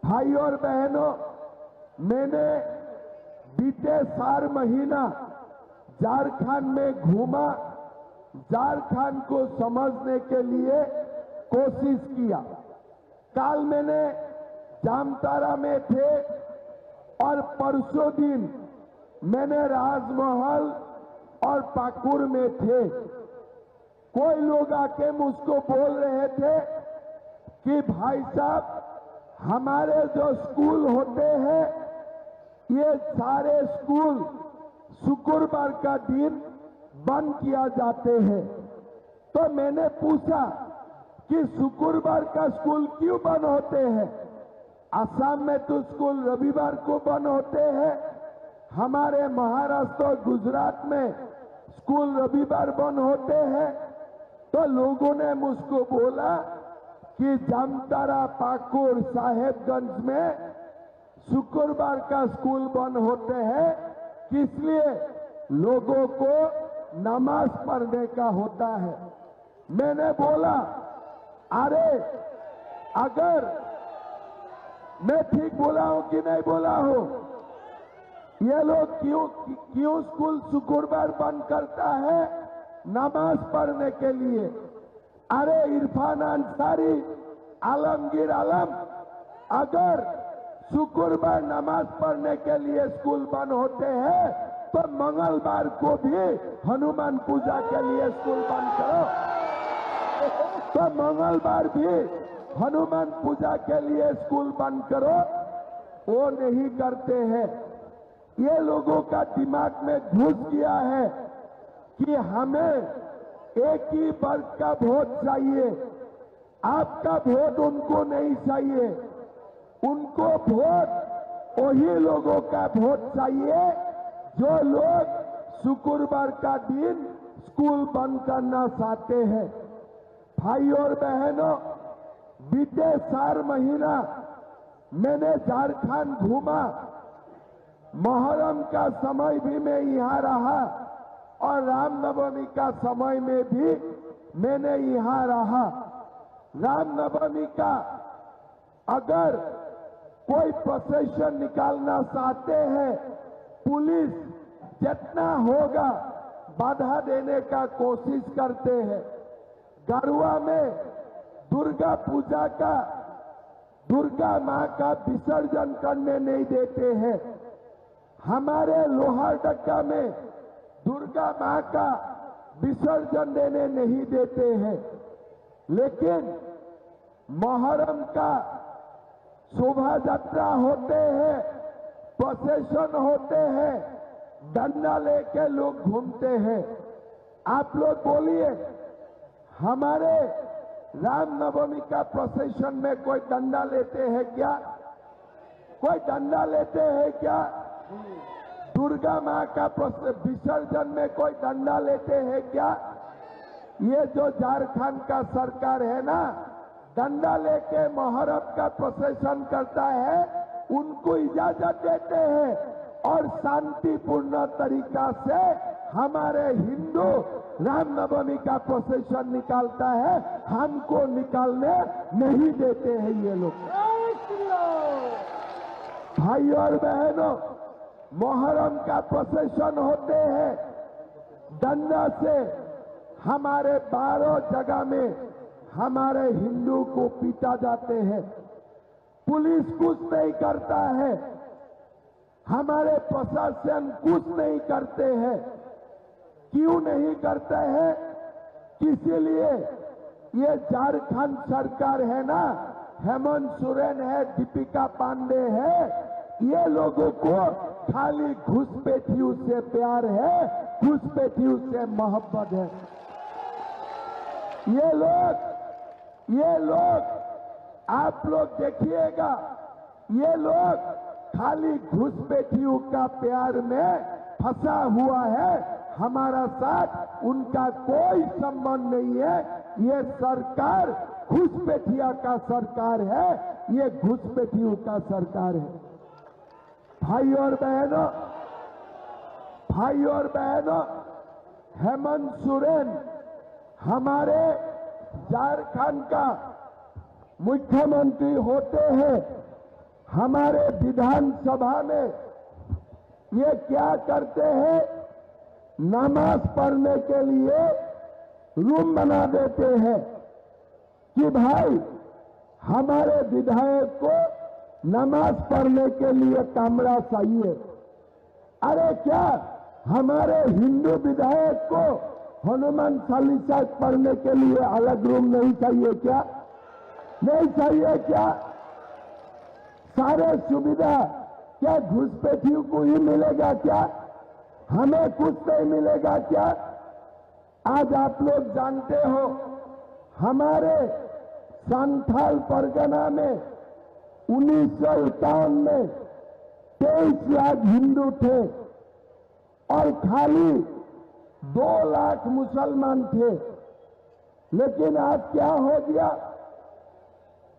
भाई और बहनों, मैंने बीते 4 महीना झारखंड में घूमा, झारखंड को समझने के लिए कोशिश किया। कल मैंने जामताड़ा में थे और परसों दिन मैंने राजमहल और पाकुड़ में थे। कोई लोग आके मुझको बोल रहे थे कि भाई साहब, हमारे जो स्कूल होते हैं ये सारे स्कूल शुक्रवार का दिन बंद किया जाते हैं। तो मैंने पूछा कि शुक्रवार का स्कूल क्यों बंद होते हैं? असम में तो स्कूल रविवार को बंद होते हैं, हमारे महाराष्ट्र और गुजरात में स्कूल रविवार बंद होते हैं। तो लोगों ने मुझको बोला कि जामताड़ा, पाकुड़, साहेबगंज में शुक्रवार का स्कूल बंद होते हैं, इसलिए लोगों को नमाज पढ़ने का होता है। मैंने बोला, अरे अगर मैं ठीक बोला हूं कि नहीं बोला हूं? ये लोग क्यों स्कूल शुक्रवार बंद करता है? नमाज पढ़ने के लिए। अरे इरफान अंसारी, आलमगीर आलम, अगर शुक्रवार नमाज पढ़ने के लिए स्कूल बंद होते हैं तो मंगलवार को भी हनुमान पूजा के लिए स्कूल बंद करो। तो मंगलवार भी हनुमान पूजा के लिए स्कूल बंद करो। वो नहीं करते हैं। ये लोगों का दिमाग में घुस गया है कि हमें एक ही वर्ग का वोट चाहिए, आपका वोट उनको नहीं चाहिए। उनको वोट वही लोगों का वोट चाहिए जो लोग शुक्रवार का दिन स्कूल बंद करना चाहते हैं। भाई और बहनों, बीते 4 महीना मैंने झारखंड घूमा। मुहर्रम का समय भी मैं यहां रहा और रामनवमी का समय में भी मैंने यहां रहा। रामनवमी का अगर कोई प्रोसेशन निकालना चाहते हैं, पुलिस जितना होगा बाधा देने का कोशिश करते हैं। गरुआ में दुर्गा पूजा का, दुर्गा मां का विसर्जन करने नहीं देते हैं। हमारे लोहारडक्का में दुर्गा मां का विसर्जन देने नहीं देते हैं। लेकिन मुहर्रम का शोभा यात्रा होते हैं, प्रोसेशन होते हैं, डंडा लेके लोग घूमते हैं। आप लोग बोलिए, हमारे रामनवमी का प्रोसेशन में कोई डंडा लेते हैं क्या? कोई डंडा लेते हैं क्या? दुर्गा मां का विसर्जन में कोई डंडा लेते हैं क्या? ये जो झारखंड का सरकार है ना, डंडा लेके मुहर्रम का प्रोसेशन करता है, उनको इजाजत देते हैं और शांतिपूर्ण तरीका से हमारे हिंदू रामनवमी का प्रोसेशन निकालता है, हमको निकालने नहीं देते हैं ये लोग। भाई और बहनों, मुहर्रम का प्रोसेशन होते हैं, डंडा से हमारे 12 जगह में हमारे हिंदू को पीटा जाते हैं। पुलिस कुछ नहीं करता है, हमारे प्रशासन कुछ नहीं करते हैं। क्यों नहीं करते हैं? इसीलिए ये झारखंड सरकार है ना, हेमंत सोरेन है, दीपिका पांडे है, ये लोगों को खाली घुसपैठियों से प्यार है, घुसपैठियों से मोहब्बत है। ये लोग आप लोग देखिएगा, ये लोग खाली घुसपैठियों का प्यार में फंसा हुआ है। हमारा साथ उनका कोई संबंध नहीं है। ये सरकार घुसपैठिया का सरकार है, ये घुसपैठियों का सरकार है। भाई और बहनों, हेमंत सोरेन हमारे झारखंड का मुख्यमंत्री होते हैं, हमारे विधानसभा में ये क्या करते हैं, नमाज पढ़ने के लिए रूम बना देते हैं कि भाई हमारे विधायक को नमाज पढ़ने के लिए कमरा चाहिए। अरे क्या हमारे हिंदू विधायक को हनुमान चालीसा पढ़ने के लिए अलग रूम नहीं चाहिए क्या? नहीं चाहिए क्या? सारे सुविधा क्या घुसपैठियों को ही मिलेगा क्या? हमें कुछ नहीं मिलेगा क्या? आज आप लोग जानते हो हमारे संथाल परगना में 1951 में 23 लाख हिंदू थे और खाली 2 लाख मुसलमान थे। लेकिन आज क्या हो गया?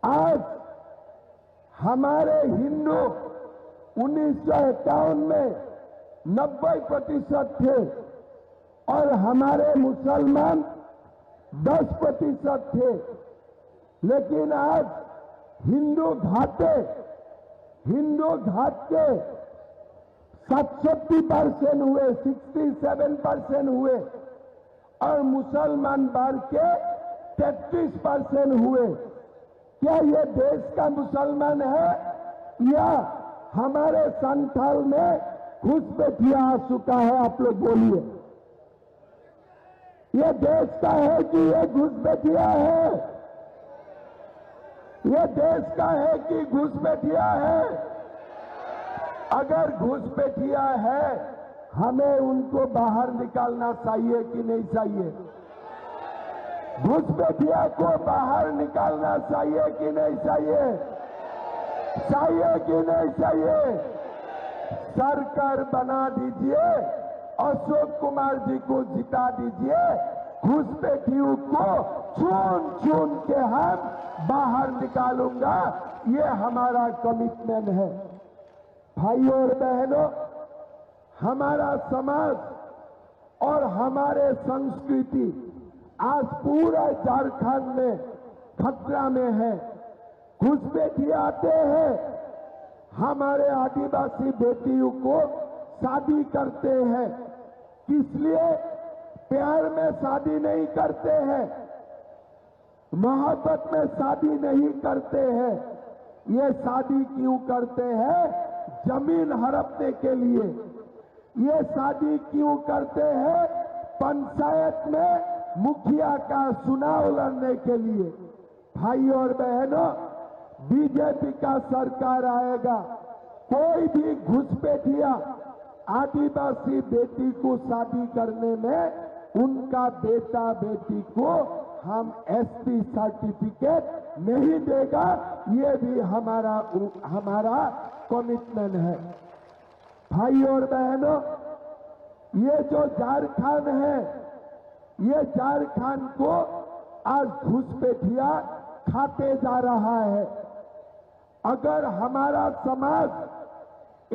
आज हमारे हिंदू 1951 में 90% थे और हमारे मुसलमान 10% थे। लेकिन आज हिंदू घाट के 67% हुए, 67% हुए और मुसलमान बार के 33% हुए। क्या ये देश का मुसलमान है या हमारे संथाल में घुसपैठिया आ चुका है? आप लोग बोलिए, ये देश का है कि ये घुसपैठिया है? ये देश का है कि घुसपैठिया है? अगर घुसपैठिया है, हमें उनको बाहर निकालना चाहिए कि नहीं चाहिए? घुसपैठिया को बाहर निकालना चाहिए कि नहीं चाहिए? चाहिए कि नहीं चाहिए? सरकार बना दीजिए, अशोक कुमार जी को जिता दीजिए, घुसपैठियों को चुन चुन के हम बाहर निकालूंगा, ये हमारा कमिटमेंट है। भाइयों और बहनों, हमारा समाज और हमारे संस्कृति आज पूरा झारखंड में खतरा में है। घुसपैठिए आते हैं, हमारे आदिवासी बेटियों को शादी करते हैं, इसलिए प्यार में शादी नहीं करते हैं, मोहब्बत में शादी नहीं करते हैं। ये शादी क्यों करते हैं? जमीन हड़पने के लिए। ये शादी क्यों करते हैं? पंचायत में मुखिया का चुनाव लड़ने के लिए। भाइयों और बहनों, बीजेपी का सरकार आएगा, कोई भी घुसपैठिया आदिवासी बेटी को शादी करने में उनका बेटा बेटी को हम एसटी सर्टिफिकेट नहीं देगा। ये भी हमारा कमिटमेंट है। भाइयों और बहनों, ये जो झारखंड है, ये झारखंड को आज घुसपैठिया खाते जा रहा है। अगर हमारा समाज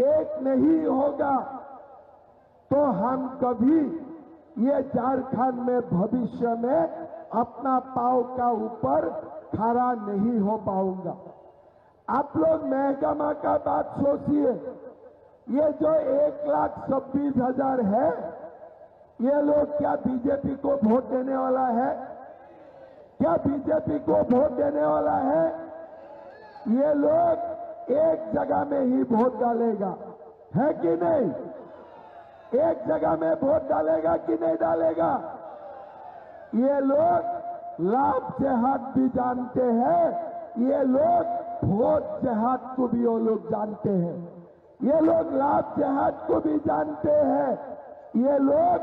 एक नहीं होगा तो हम कभी ये झारखंड में भविष्य में अपना पांव का ऊपर खड़ा नहीं हो पाऊंगा। आप लोग महकमा का बात सोचिए, ये जो 1,26,000 है, ये लोग क्या बीजेपी को वोट देने वाला है? क्या बीजेपी को वोट देने वाला है? ये लोग एक जगह में ही वोट डालेगा, है कि नहीं? एक जगह में वोट डालेगा कि नहीं डालेगा? ये लोग लाभ जेहाद भी जानते हैं, ये लोग वोट जेहाद को भी वो लोग जानते हैं, ये लोग लाभ जेहाद को भी जानते हैं, ये लोग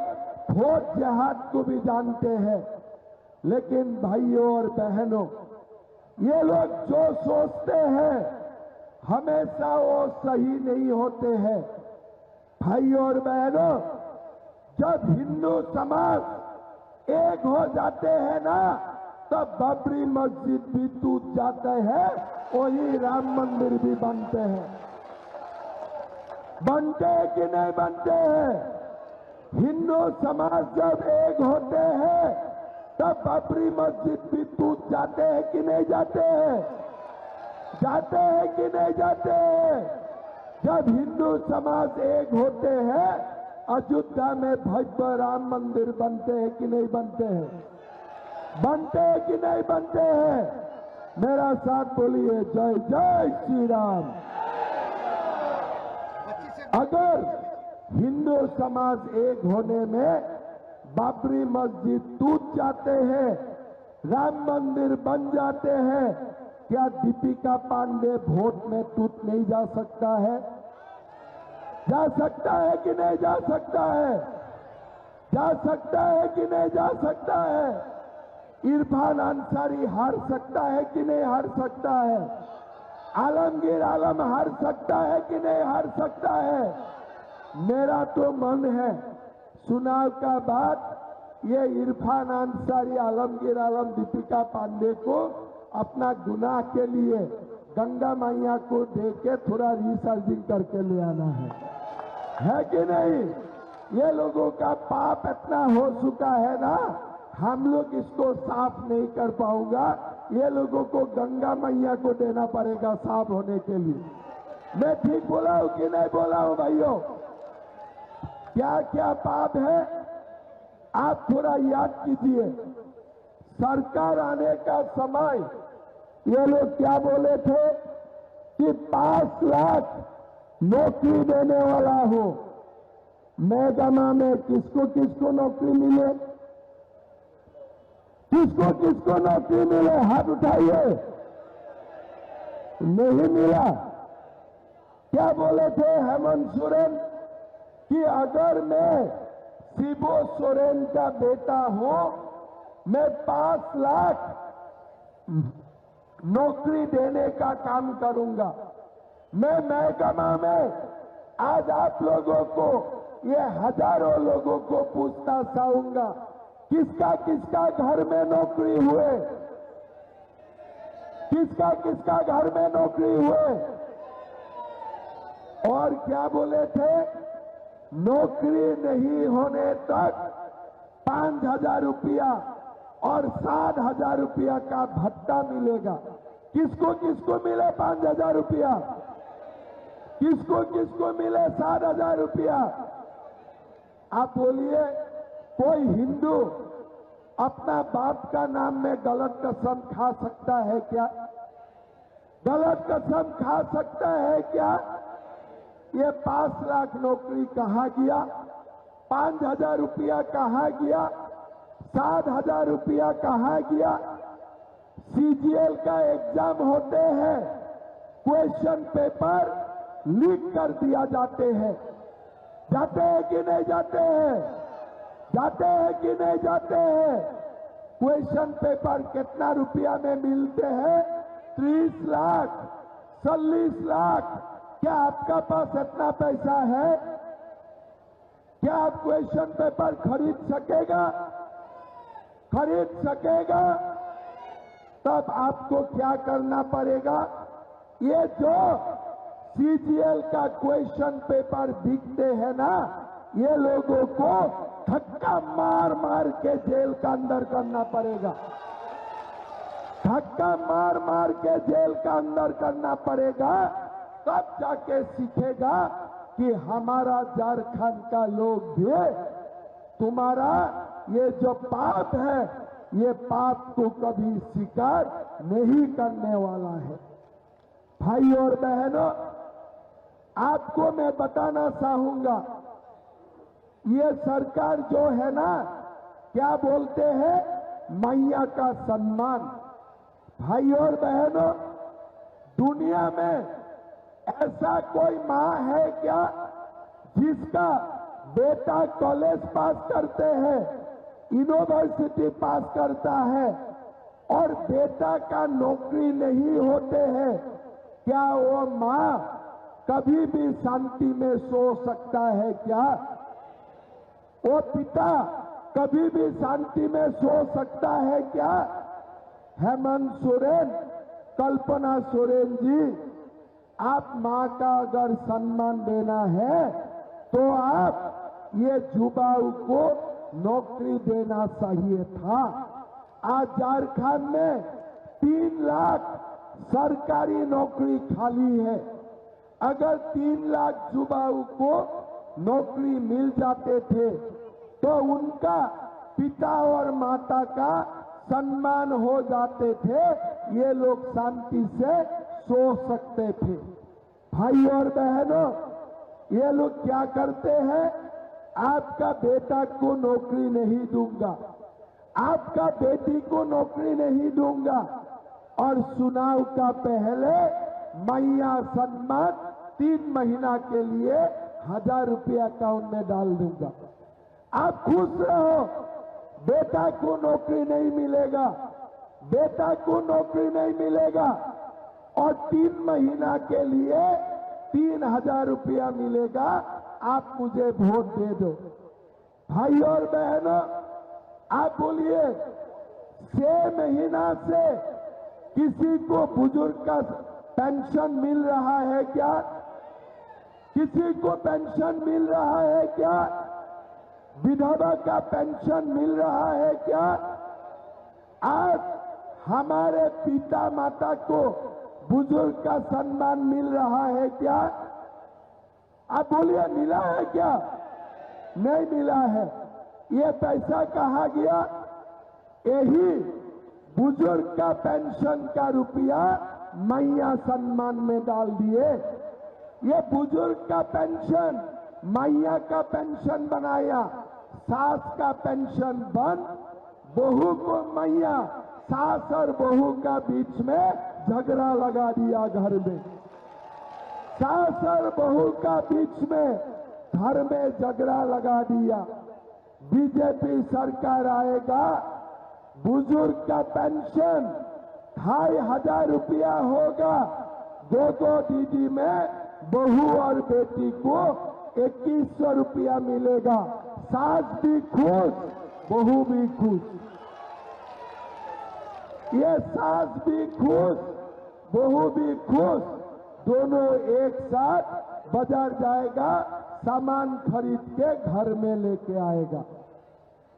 वोट जेहाद को भी जानते हैं। लेकिन भाइयों और बहनों, ये लोग जो सोचते हैं हमेशा वो सही नहीं होते हैं। भाइयों और बहनों, जब हिंदू समाज एक हो जाते हैं ना, तब बाबरी मस्जिद भी टूट जाते हैं, वही राम मंदिर भी बनते हैं। बनते हैं कि नहीं बनते हैं? हिंदू समाज जब एक होते हैं तब बाबरी मस्जिद भी टूट जाते हैं कि नहीं जाते हैं? जाते हैं कि नहीं जाते हैं? जब हिंदू समाज एक होते हैं, अयोध्या में भव्य राम मंदिर बनते हैं कि नहीं बनते हैं? बनते हैं कि नहीं बनते हैं? मेरा साथ बोलिए, जय जय श्री राम। अगर हिंदू समाज एक होने में बाबरी मस्जिद टूट जाते हैं, राम मंदिर बन जाते हैं, क्या दीपिका पांडे वोट में टूट नहीं जा सकता है? जा सकता है कि नहीं जा सकता है? जा सकता है कि नहीं जा सकता है? इरफान अंसारी हार सकता है कि नहीं हार सकता है? आलमगीर आलम हार सकता है कि नहीं हार सकता है? मेरा तो मन है चुनाव का बाद ये इरफान अंसारी, आलमगीर आलम, दीपिका पांडे को अपना गुनाह के लिए गंगा मैया को देके थोड़ा रिसर्जिंग करके ले आना है कि नहीं? ये लोगों का पाप इतना हो चुका है ना, हम लोग इसको साफ नहीं कर पाऊंगा। ये लोगों को गंगा मैया को देना पड़ेगा साफ होने के लिए। मैं ठीक बोला हूं कि नहीं बोला हूं भाइयों? क्या क्या पाप है आप थोड़ा याद कीजिए। सरकार आने का समय ये लोग क्या बोले थे कि 5 लाख नौकरी देने वाला हो। महकमा में किसको किसको नौकरी मिले? किसको किसको नौकरी मिले? हाथ उठाइए। नहीं मिला। क्या बोले थे हेमंत सोरेन कि अगर मैं शिबू सोरेन का बेटा हूं, मैं 5 लाख नौकरी देने का काम करूंगा। मैं महकमा में आज आप लोगों को, ये हजारों लोगों को पूछना चाहूंगा, किसका किसका घर में नौकरी हुए? किसका किसका घर में नौकरी हुए? और क्या बोले थे? नौकरी नहीं होने तक 5,000 रुपया और 7,000 रुपया का भत्ता मिलेगा। किसको किसको मिले 5,000 रुपया? किसको किसको मिले 7,000 रुपया? आप बोलिए, कोई हिंदू अपना बाप का नाम में गलत कसम खा सकता है क्या? गलत कसम खा सकता है क्या? ये 5 लाख नौकरी कहाँ गया? 5,000 रुपया कहाँ गया? 7,000 रुपया कहाँ गया? सीजीएल का एग्जाम होते हैं, क्वेश्चन पेपर लीक कर दिया जाते हैं। जाते हैं कि नहीं जाते हैं? जाते हैं कि नहीं जाते हैं? क्वेश्चन पेपर कितना रुपया में मिलते हैं? 30 लाख, 40 लाख। क्या आपका पास इतना पैसा है? क्या आप क्वेश्चन पेपर खरीद सकेगा? खरीद सकेगा? तब आपको क्या करना पड़ेगा? ये जो सीजीएल का क्वेश्चन पेपर बिकते हैं ना, ये लोगों को धक्का मार मार के जेल का अंदर करना पड़ेगा। धक्का मार मार के जेल का अंदर करना पड़ेगा। तब जाके सीखेगा कि हमारा झारखंड का लोग भी तुम्हारा ये जो पाप है, ये पाप को कभी स्वीकार नहीं करने वाला है। भाई और बहनों, आपको मैं बताना चाहूंगा, ये सरकार जो है ना, क्या बोलते हैं? मैया का सम्मान। भाई और बहनों, दुनिया में ऐसा कोई मां है क्या जिसका बेटा कॉलेज पास करते हैं, यूनिवर्सिटी पास करता है और बेटा का नौकरी नहीं होते हैं? क्या वो मां कभी भी शांति में सो सकता है क्या? वो पिता कभी भी शांति में सो सकता है क्या? हेमंत सोरेन, कल्पना सोरेन जी, आप मां का अगर सम्मान देना है तो आप ये युवाओं को नौकरी देना चाहिए था। आज झारखंड में सरकारी नौकरी खाली है। अगर 3 लाख युवाओं को नौकरी मिल जाते थे तो उनका पिता और माता का सम्मान हो जाते थे, ये लोग शांति से सो सकते थे। भाई और बहनों, ये लोग क्या करते हैं? आपका बेटा को नौकरी नहीं दूंगा, आपका बेटी को नौकरी नहीं दूंगा, और चुनाव का पहले मैया सम्मान 3 महीना के लिए 1000 रुपया अकाउंट में डाल दूंगा। आप खुश रहो, बेटा को नौकरी नहीं मिलेगा, बेटा को नौकरी नहीं मिलेगा, और 3 महीना के लिए 3000 रुपया मिलेगा। आप मुझे वोट दे दो। भाई और बहनों, आप बोलिए, 6 महीना से किसी को बुजुर्ग का पेंशन मिल रहा है क्या? किसी को पेंशन मिल रहा है क्या? विधवा का पेंशन मिल रहा है क्या? आज हमारे पिता माता को बुजुर्ग का सम्मान मिल रहा है क्या? आप बोलिए, मिला है क्या? नहीं मिला है। ये पैसा कहाँ गया? यही बुजुर्ग का पेंशन का रुपया मैया सम्मान में डाल दिए। ये बुजुर्ग का पेंशन मैया का पेंशन बनाया, सास का पेंशन बंद, बहू को मैया, सास और बहू का बीच में झगड़ा लगा दिया। घर में सास और बहू का बीच में घर में झगड़ा लगा दिया। बीजेपी सरकार आएगा, बुजुर्ग का पेंशन 2500 रुपया होगा। 2 दीदी में बहू और बेटी को 2100 रुपया मिलेगा। सास भी खुश, बहू भी खुश। ये सास भी खुश, बहू भी खुश, दोनों एक साथ बाजार जाएगा, सामान खरीद के घर में लेके आएगा।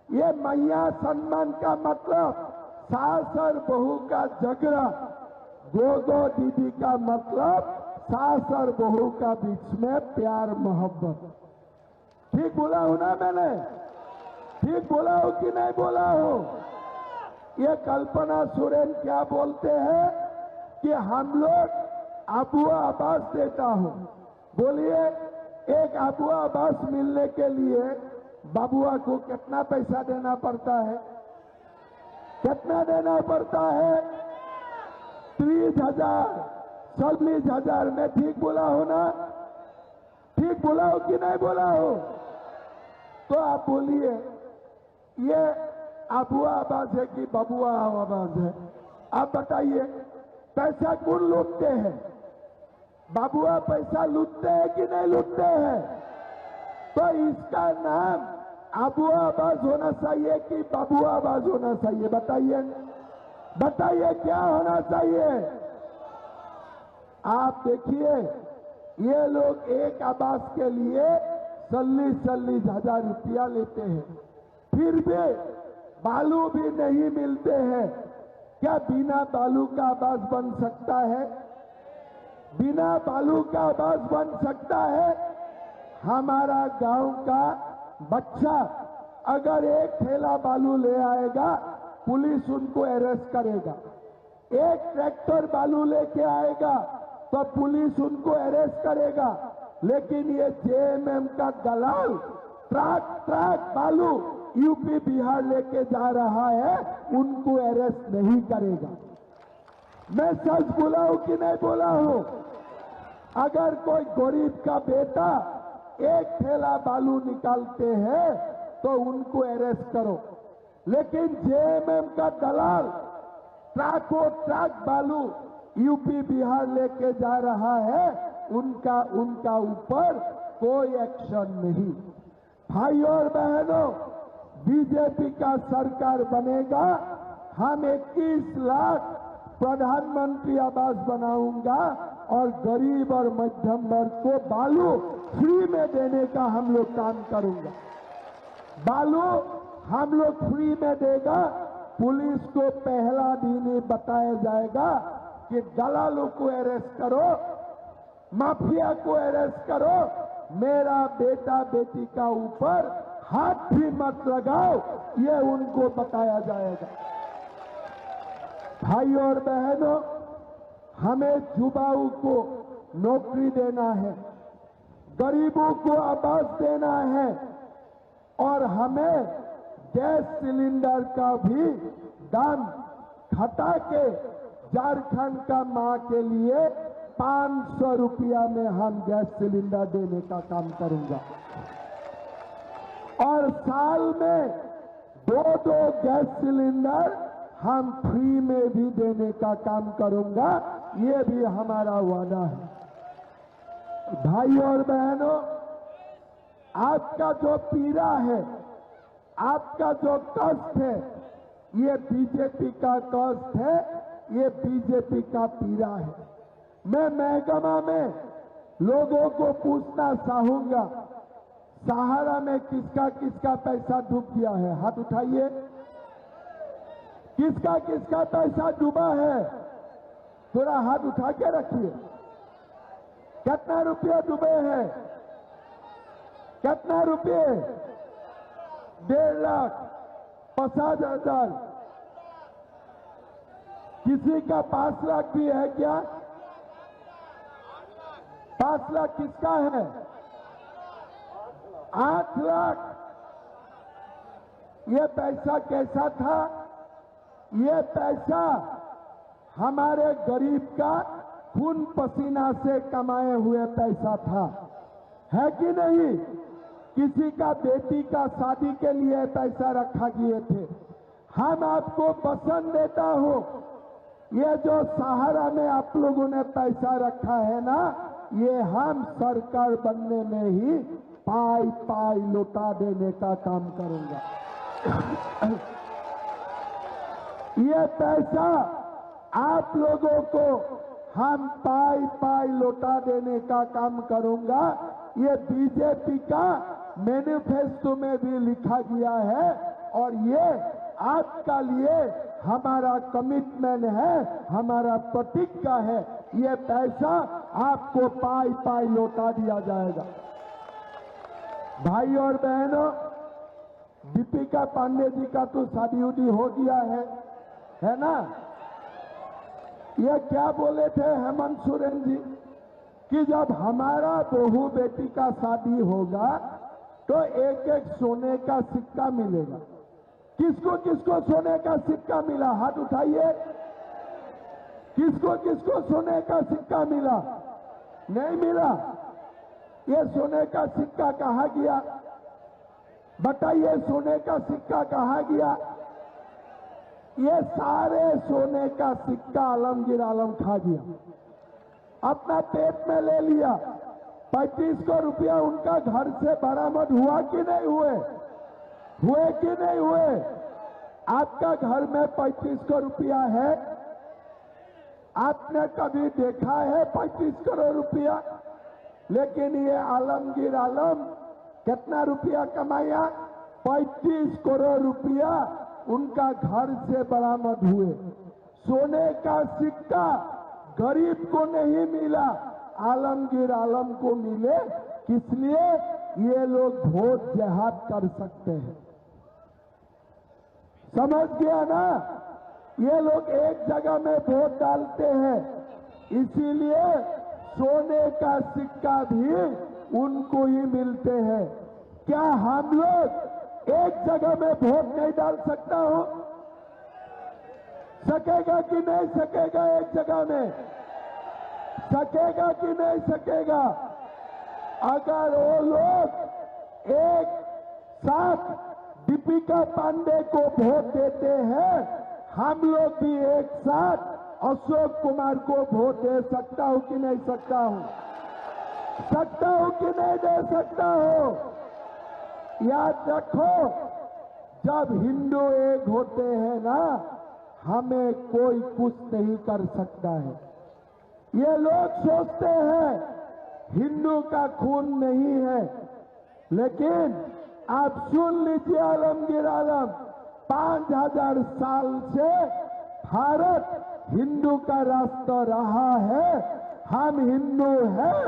ये मैया सम्मान का मतलब सास और बहू का झगड़ा, 2 दीदी का मतलब सास और बहू का बीच में प्यार मोहब्बत। ठीक बोला हूं ना मैंने? ठीक बोला हो कि नहीं बोला हो? ये कल्पना सोरेन क्या बोलते हैं कि हम लोग अबुआ आवास देता हूं। बोलिए, एक अबुआ आवास मिलने के लिए बाबुआ को कितना पैसा देना पड़ता है? कितना देना पड़ता है? 30,000, 40,000 में। ठीक बोला हो ना? ठीक बोला हो कि नहीं बोला हो? तो आप बोलिए, ये अबुआ आवास है कि बबुआ आवास है? आप बताइए, पैसा कौन लूटते हैं? बाबुआ पैसा लूटते हैं कि नहीं लूटते हैं? तो इसका नाम अबुआ आवास होना चाहिए कि बबुआ आवास होना चाहिए? बताइए, बताइए क्या होना चाहिए? आप देखिए, ये लोग एक आवास के लिए 40,000 रुपया लेते हैं, फिर भी बालू भी नहीं मिलते हैं। क्या बिना बालू का आवास बन सकता है? बिना बालू का आवास बन सकता है? हमारा गांव का बच्चा अगर एक थैला बालू ले आएगा, पुलिस उनको अरेस्ट करेगा। एक ट्रैक्टर बालू लेके आएगा तो पुलिस उनको अरेस्ट करेगा। लेकिन ये जेएमएम का दलाल ट्रक बालू यूपी बिहार लेके जा रहा है, उनको अरेस्ट नहीं करेगा। मैं सच बोला हूं कि नहीं बोला हूं? अगर कोई गरीब का बेटा एक थैला बालू निकालते हैं तो उनको अरेस्ट करो, लेकिन जेएमएम का दलाल ट्रक बालू यूपी बिहार लेके जा रहा है, उनका ऊपर कोई एक्शन नहीं। भाई और बहनों, बीजेपी का सरकार बनेगा, हम 21 लाख प्रधानमंत्री आवास बनाऊंगा और गरीब और मध्यम वर्ग को बालू फ्री में देने का हम लोग काम करूंगा। बालू हम लोग फ्री में देगा। पुलिस को पहला दिन ही बताया जाएगा कि दलालों को अरेस्ट करो, माफिया को अरेस्ट करो, मेरा बेटा बेटी का ऊपर हाथ भी मत लगाओ, ये उनको बताया जाएगा। भाई और बहनों, हमें युवाओं को नौकरी देना है, गरीबों को आवास देना है और हमें गैस सिलेंडर का भी दाम घटा के झारखंड का मां के लिए 500 रुपया में हम गैस सिलेंडर देने का काम करूंगा और साल में 2 गैस सिलेंडर हम फ्री में भी देने का काम करूंगा। ये भी हमारा वादा है। भाई और बहनों, आपका जो पीड़ा है, आपका जो कष्ट है, ये बीजेपी का कष्ट है, ये बीजेपी का पीड़ा है। मैं महकमा में लोगों को पूछना चाहूंगा, सहारा में किसका किसका पैसा डूब गया है? हाथ उठाइए। किसका किसका पैसा डूबा है? थोड़ा हाथ उठा के रखिए। कितना रुपये डूबे हैं? कितना रुपये? 1,50,000। किसी का 5 लाख भी है क्या? 5 लाख किसका है? 8 लाख। ये पैसा कैसा था? ये पैसा हमारे गरीब का खून पसीना से कमाए हुए पैसा था, है कि नहीं? किसी का बेटी का शादी के लिए पैसा रखा गए थे। हम आपको पसंद देता हूं, ये जो सहारा में आप लोगों ने पैसा रखा है ना, ये हम सरकार बनने में ही पाई पाई लौटा देने का काम करूंगा। ये पैसा आप लोगों को हम पाई पाई लौटा देने का काम करूंगा। ये बीजेपी का मैनिफेस्टो में भी लिखा गया है और ये आपका लिए हमारा कमिटमेंट है, हमारा प्रतिज्ञा है। ये पैसा आपको पाई पाई लौटा दिया जाएगा। भाई और बहनों, दीपिका पांडे जी का तो शादी उदी हो गया है ना? ये क्या बोले थे हेमंत सोरेन जी कि जब हमारा बहू बेटी का शादी होगा तो एक एक सोने का सिक्का मिलेगा। किसको किसको सोने का सिक्का मिला? हाथ उठाइए। किसको किसको सोने का सिक्का मिला? नहीं मिला। ये सोने का सिक्का कहाँ गया? बताइए, सोने का सिक्का कहाँ गया? ये सारे सोने का सिक्का आलमगीर आलम खा गया, अपना पेट में ले लिया। 3500 रुपया उनका घर से बरामद हुआ कि नहीं हुए? हुए कि नहीं हुए? आपका घर में 3500 रुपया है? आपने कभी देखा है 35 करोड़ रुपया? लेकिन ये आलमगीर आलम कितना रुपया कमाया? 35 करोड़ रुपया उनका घर से बरामद हुए। सोने का सिक्का गरीब को नहीं मिला, आलमगीर आलम को मिले। किस लिए? ये लोग वोट जिहाद कर सकते हैं। समझ गया ना? ये लोग एक जगह में वोट डालते हैं, इसीलिए सोने का सिक्का भी उनको ही मिलते हैं। क्या हम लोग एक जगह में वोट नहीं डाल सकता हो? सकेगा कि नहीं सकेगा? एक जगह में सकेगा कि नहीं सकेगा? अगर वो लोग एक साथ दीपिका पांडे को वोट देते हैं, हम लोग भी एक साथ अशोक कुमार को वोट दे सकता हूं कि नहीं सकता हूं? सकता हूं कि नहीं दे सकता हूं? याद रखो, जब हिंदू एक होते हैं ना, हमें कोई कुछ नहीं कर सकता है। ये लोग सोचते हैं हिंदू का खून नहीं है, लेकिन आप सुन लीजिए आलमगीर आलम, 5000 साल से भारत हिंदू का रास्ता रहा है, हम हिंदू हैं,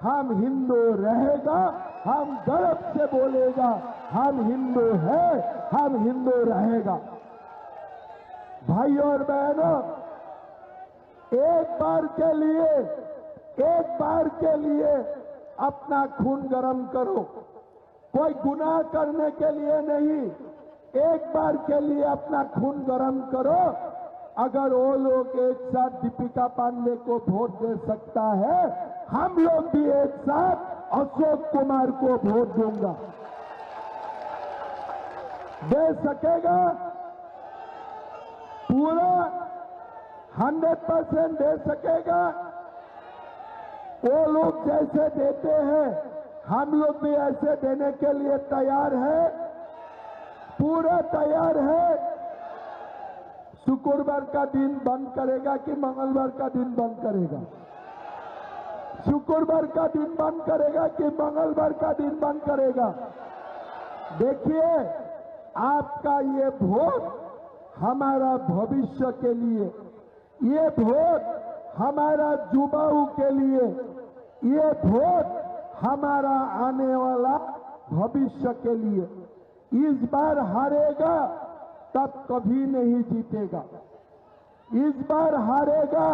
हम हिंदू रहेगा, हम गर्व से बोलेगा, हम हिंदू हैं, हम हिंदू रहेगा। भाइयों और बहनों, एक बार के लिए अपना खून गर्म करो, कोई गुनाह करने के लिए नहीं, एक बार के लिए अपना खून गर्म करो। अगर वो लोग एक साथ दीपिका पांडे को वोट दे सकता है, हम लोग भी एक साथ अशोक कुमार को वोट दूंगा। दे सकेगा? पूरा 100% दे सकेगा? वो लोग जैसे देते हैं हम लोग भी ऐसे देने के लिए तैयार है, पूरा तैयार है। शुक्रवार का दिन बंद करेगा कि मंगलवार का दिन बंद करेगा? शुक्रवार का दिन बंद करेगा कि मंगलवार का दिन बंद करेगा? देखिए, आपका ये वोट हमारा भविष्य के लिए, ये वोट हमारा युवाओं के लिए, ये वोट हमारा आने वाला भविष्य के लिए। इस बार हारेगा तब कभी नहीं जीतेगा, इस बार हारेगा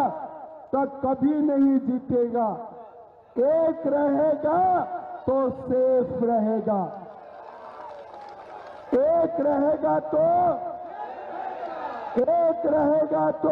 तब कभी नहीं जीतेगा। एक रहेगा तो सेफ रहेगा, एक रहेगा तो